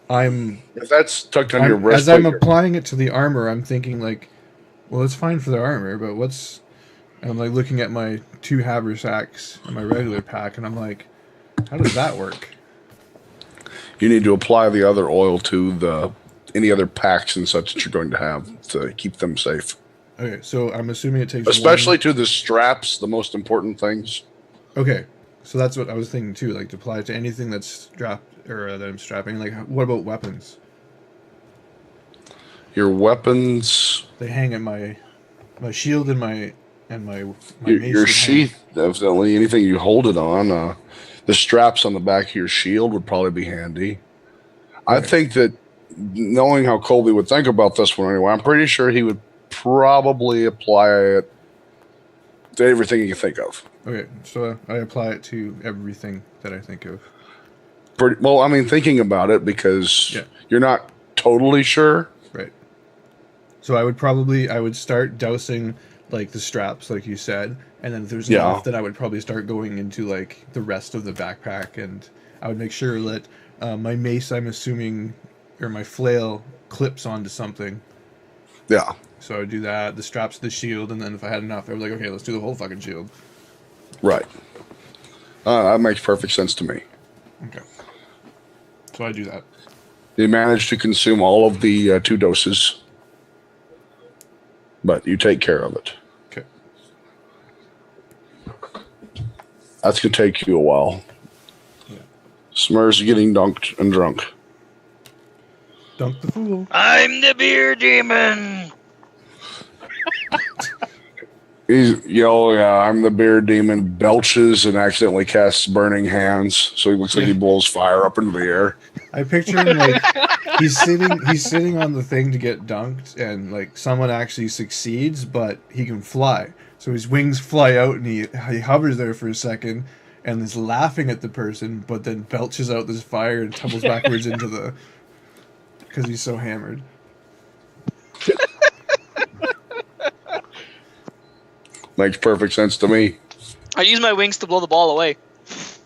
I'm If that's tucked on your as I'm breastplate, applying it to the armor, I'm thinking like, well, it's fine for the armor, but what's I'm like looking at my 2 haversacks and my regular pack, and I'm like, how does that work? you need to apply the other oil to any other packs and such that you're going to have to keep them safe. Okay, so I'm assuming it takes Especially one. to the straps, the most important things. Okay, so that's what I was thinking too, like to apply it to anything that's strapped or that I'm strapping. Like, what about weapons? Your weapons, They hang at my shield and my mace. your Would hang. sheath, definitely. Anything you hold it on. The straps on the back of your shield would probably be handy. I Okay. think that knowing how Colby would think about this one anyway, I'm pretty sure he would probably apply it to everything you can think of. Okay, so I apply it to everything that I think of. Well, I mean, thinking about it because Yeah. you're not totally sure. Right. So I would start dousing like the straps, like you said, and then if there's Yeah. enough, then I would probably start going into like the rest of the backpack, and I would make sure that my mace, I'm assuming, or my flail clips onto something. Yeah. So I would do that, the straps to the shield, and then if I had enough, I was like, okay, let's do the whole fucking shield. Right. That makes perfect sense to me. Okay. So I do that. You managed to consume all of the 2 doses, but you take care of it. Okay. That's going to take you a while. Yeah. Smurrrrh's getting dunked and drunk. Dunk the fool. I'm the beer demon. He's, yeah, I'm the beer demon, belches and accidentally casts burning hands, so he looks like he blows fire up into the air. I picture him like he's sitting on the thing to get dunked, and like someone actually succeeds, but he can fly. So his wings fly out, and he hovers there for a second, and is laughing at the person, but then belches out this fire and tumbles backwards into the because he's so hammered. Makes perfect sense to me. I use my wings to blow the ball away.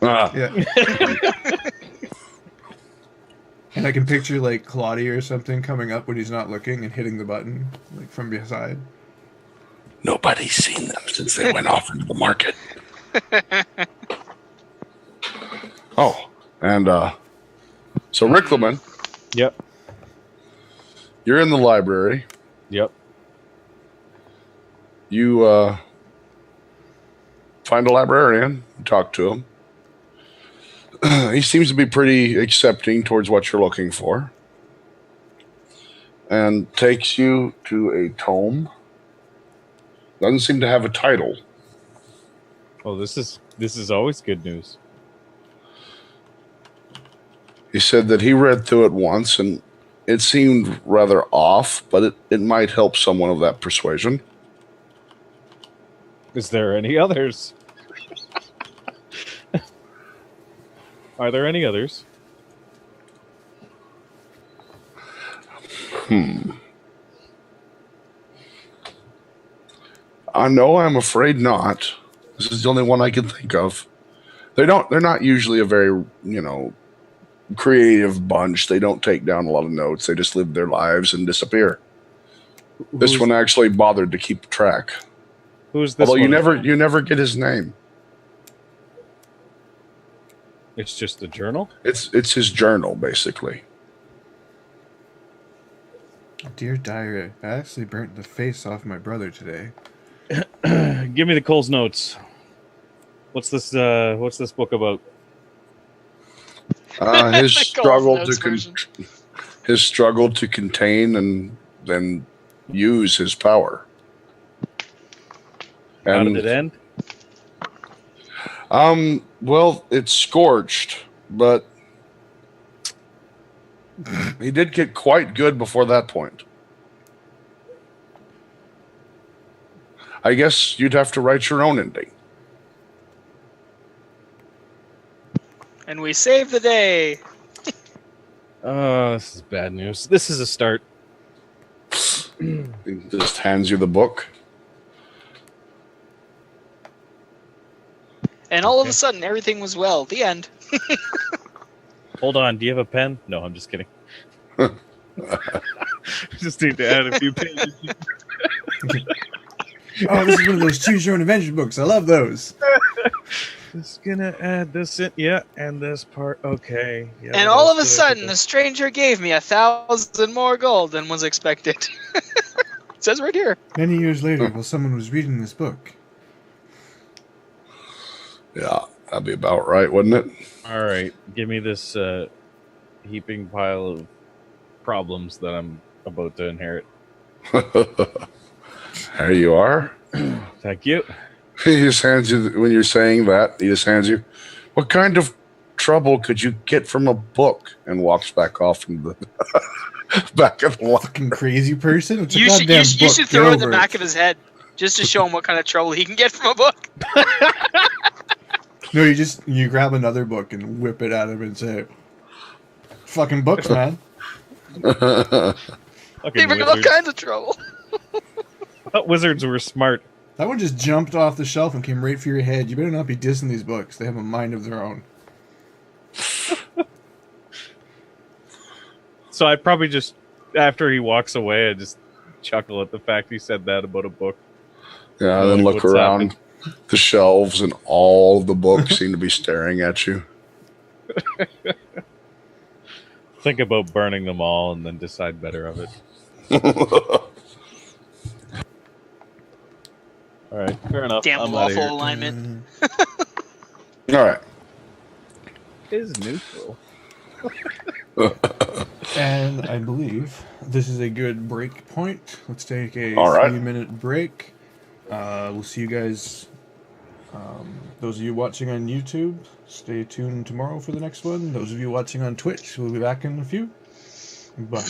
Yeah. And I can picture like Claudia or something coming up when he's not looking and hitting the button like from beside. Nobody's seen them since they went off into the market. Oh, and so Riclamin, Yep. you're in the library. Yep. You find a librarian, talk to him. He seems to be pretty accepting towards what you're looking for, and takes you to a tome. Doesn't seem to have a title. Oh, this is always good news. He said that he read through it once and it seemed rather off, but it might help someone of that persuasion. Is there any others? Are there any others? No, I'm afraid not. This is the only one I can think of. They're not usually a very, creative bunch. They don't take down a lot of notes. They just live their lives and disappear. This one actually bothered to keep track. Who's this? Although one? you never get his name. It's just a journal? It's his journal, basically. Dear diary, I actually burnt the face off my brother today. Give me the Cole's notes. What's this book about? His The struggle Cole's Notes version. his struggle to contain and then use his power. How And did it end? well, it's scorched, but he did get quite good before that point. I guess you'd have to write your own ending. And we save the day. This is bad news. This is a start. He just hands you the book. And all of a sudden, everything was well. The end. Hold on, do you have a pen? No, I'm just kidding. Just need to add a few pages. Oh, this is one of those choose your own adventure books. I love those. Just gonna add this in, and this part. Okay. Yeah, And all of a sudden, the stranger gave me 1,000 more gold than was expected. It says right here. Many years later, while someone was reading this book. Yeah, that'd be about right, wouldn't it? All right, give me this heaping pile of problems that I'm about to inherit. There you are. Thank you. He just hands you, when you're saying that, he just hands you, what kind of trouble could you get from a book? And walks back off into the back of the line. Fucking crazy person. It's a You goddamn book. should Get throw it in the over back of his head just to show him what kind of trouble he can get from a book. No, you grab another book and whip it at him and say, "Fucking books, man." Fucking They bring all wizards. kinds of trouble. I thought wizards were smart. That one just jumped off the shelf and came right for your head. You better not be dissing these books. They have a mind of their own. So I probably just, after he walks away, I just chuckle at the fact he said that about a book. Yeah, and Like, then look what's around happened? the shelves, and all of the books seem to be staring at you. Think about burning them all and then decide better of it. All right, fair enough. Damn I'm outta lawful here. alignment. All right. Is neutral. And I believe this is a good break point. Let's take a All right. 3-minute break. We'll see you guys. Those of you watching on YouTube, stay tuned tomorrow for the next one. Those of you watching on Twitch, we'll be back in a few. Bye.